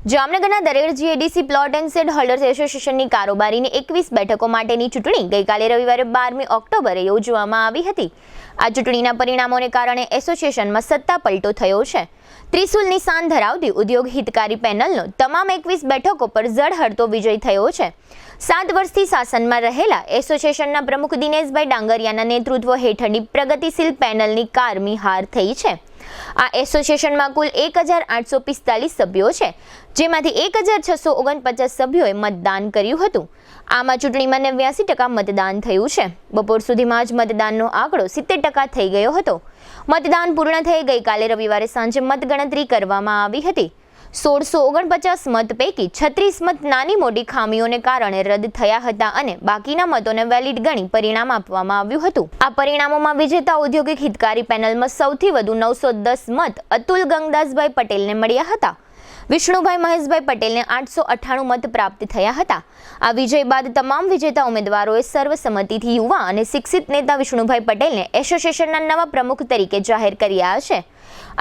જામનગરના Dared GIDC plot and shed holders એસોસિએશનની કારોબારીની 21 બેઠકો માટેની ચૂંટણી ગઈકાલે રવિવારે 12મી ઓક્ટોબરે યોજવામાં આવી હતી। આ ચૂંટણીના પરિણામોને કારણે એસોસિએશનમાં સત્તા પલટો થયો છે। ત્રિશુલ નિશાન ધરાવતી ઉદ્યોગ હિતકારી પેનલનો તમામ 21 બેઠકો પર ઝળહળતો વિજય થયો છે। 7 વર્ષથી શાસનમાં રહેલા એસોસિએશનના પ્રમુખ દિનેશભાઈ ડાંગરિયાના નેતૃત્વ હેઠળની પ્રગતિશીલ પેનલની કારમી હાર થઈ છે। આ એસોસિએશનમાં કુલ 1845 સભ્યો છે, જેમાંથી 1649 સભ્યોએ મતદાન કર્યું હતું। આમાં ચૂંટણીમાં 89% મતદાન થયું છે। બપોર સુધીમાં જ મતદાનનો આંકડો 70% થઈ ગયો હતો। મતદાન પૂર્ણ થઈ ગઈકાલે રવિવારે સાંજે મતગણતરી કરવામાં આવી હતી। 1649 મત પૈકી 36 મત નાની મોટી ખામીઓને કારણે રદ થયા હતા અને બાકીના મતોને વેલિડ ગણી પરિણામ આપવામાં આવ્યું હતું। આ પરિણામોમાં વિજેતા ઔદ્યોગિક હિતકારી પેનલમાં સૌથી વધુ 910 મત અતુલ ગંગદાસભાઈ પટેલને મળ્યા હતા। વિષ્ણુભાઈ મહેશભાઈ પટેલને 898 મત પ્રાપ્ત થયા હતા। આ વિજય બાદ તમામ વિજેતા ઉમેદવારોએ સર્વસંમતિથી યુવા અને શિક્ષિત નેતા વિષ્ણુભાઈ પટેલને એસોસિએશનના નવા પ્રમુખ તરીકે જાહેર કર્યા છે।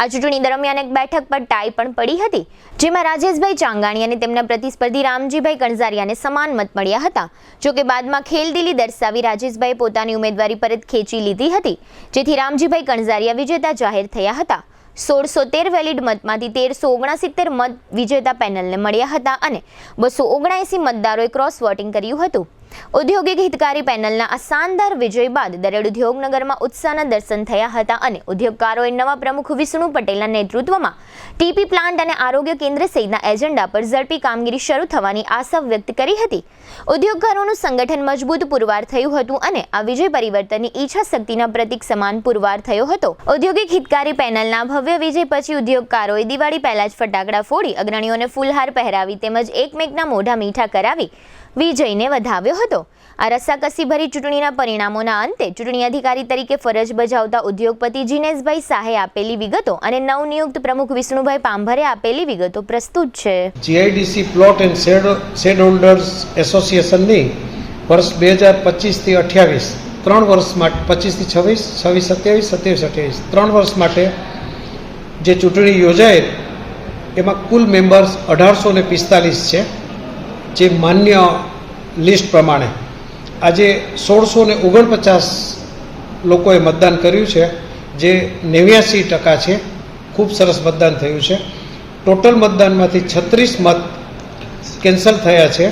આ ચૂંટણી દરમિયાન એક બેઠક પર ટાઈ પણ પડી હતી, જેમાં રાજેશભાઈ ચાંગાણી અને તેમના પ્રતિસ્પર્ધી રામજીભાઈ કણઝારિયાને સમાન મત મળ્યા હતા। જોકે બાદમાં ખેલદિલી દર્શાવી રાજેશભાઈએ પોતાની ઉમેદવારી પરત ખેંચી લીધી હતી, જેથી રામજીભાઈ કણઝારિયા વિજેતા જાહેર થયા હતા। 1613 વેલિડ મતમાંથી 1369 મત વિજેતા પેનલને મળ્યા હતા અને 279 મતદારોએ ક્રોસ વોટિંગ કર્યું હતું। ઔદ્યોગિક હિતકારી પેનલના આ શાનદાર વિજય બાદ દરેડ ઉદ્યોગનગરમાં ઉત્સાહના દર્શન થયા હતા અને ઉદ્યોગકારોએ નવા પ્રમુખ વિષ્ણુ પટેલના નેતૃત્વમાં ટીપી પ્લાન્ટ અને આરોગ્ય કેન્દ્ર સહિતના એજન્ડા પર ઝડપી કામગીરી શરૂ થવાની આશા વ્યક્ત કરી હતી। ઉદ્યોગકારોનું સંગઠન મજબૂત પુરવાર થયું હતું અને આ વિજય પરિવર્તનની ઈચ્છા શક્તિના પ્રતીક સમાન પુરવાર થયો હતો। ઔદ્યોગિક હિતકારી પેનલના ભવ્ય વિજય પછી ઉદ્યોગકારોએ દિવાળી પહેલા જ ફટાકડા ફોડી અગ્રણીઓને ફૂલહાર પહેરાવી તેમજ એકમેકના મોઢા મીઠા કરાવી વિજયને વધાવ્યો હતો। આ રસાકસીભરી ચૂંટણીના પરિણામોના અંતે ચૂંટણી અધિકારી તરીકે ફરજ બજાવતા ઉદ્યોગપતિ જીનેશભાઈ શાહે આપેલી વિગતો અને નવનિયુક્ત પ્રમુખ વિષ્ણુભાઈ પાંભરે આપેલી વિગતો પ્રસ્તુત છે। GIDC plot and shed holders એસોસિએશનની વર્ષ 2025 થી 28 3 વર્ષ માટે 25 થી 26 27 28 3 વર્ષ માટે જે ચૂંટણી યોજાય એમાં કુલ મેમ્બર્સ 1845 છે, જે માન્ય લિસ્ટ પ્રમાણે આજે 1649 લોકોએ મતદાન કર્યું છે, જે 89% છે। ખૂબ સરસ મતદાન થયું છે। ટોટલ મતદાનમાંથી 36 મત કેન્સલ થયા છે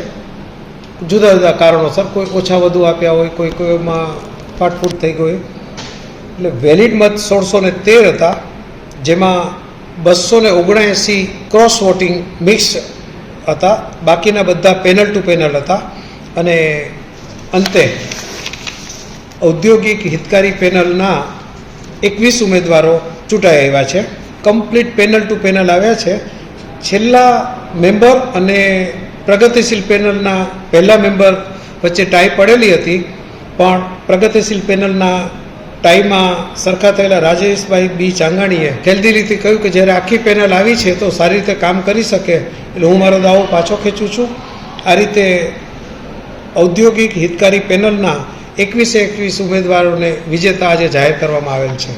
જુદા જુદા કારણોસર, કોઈ ઓછા વધુ આપ્યા હોય, કોઈમાં ફાટફૂટ થઈ ગઈ, એટલે વેલિડ મત 1613 હતા, જેમાં 279 ક્રોસ વોટિંગ મિક્સ હતા। બાકીના બધા પેનલ ટુ પેનલ હતા અને અંતે ઔદ્યોગિક હિતકારી પેનલના 21 ઉમેદવારો ચૂંટાઈ આવ્યા છે। કમ્પ્લીટ પેનલ ટુ પેનલ આવ્યા છે। છેલ્લા મેમ્બર અને પ્રગતિશીલ પેનલના પહેલા મેમ્બર વચ્ચે ટાઈ પડેલી હતી, પણ પ્રગતિશીલ પેનલના ટાઈમાં સરખા થયેલા રાજેશભાઈ બી ચાંગાણીએ ખેલદિલીથી કહ્યું કે જ્યારે આખી પેનલ આવી છે તો સારી રીતે કામ કરી શકે, એટલે હું મારો દાવો પાછો ખેંચું છું। આ રીતે ઔદ્યોગિક હિતકારી પેનલના 21 ઉમેદવારોને વિજેતા આજે જાહેર કરવામાં આવેલ છે।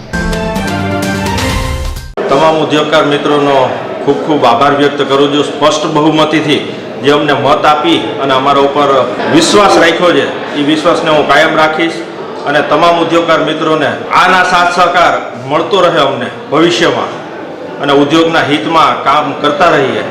તમામ ઉદ્યોગકાર મિત્રોનો ખૂબ ખૂબ આભાર વ્યક્ત કરું છું। સ્પષ્ટ બહુમતીથી જે અમને મત આપી અને અમારા ઉપર વિશ્વાસ રાખ્યો છે, એ વિશ્વાસને હું કાયમ રાખીશ અને તમામ ઉદ્યોગકાર મિત્રોને આના સાથ સહકાર મળતો રહે અમને ભવિષ્યમાં, અને ઉદ્યોગના હિતમાં કામ કરતા રહીએ।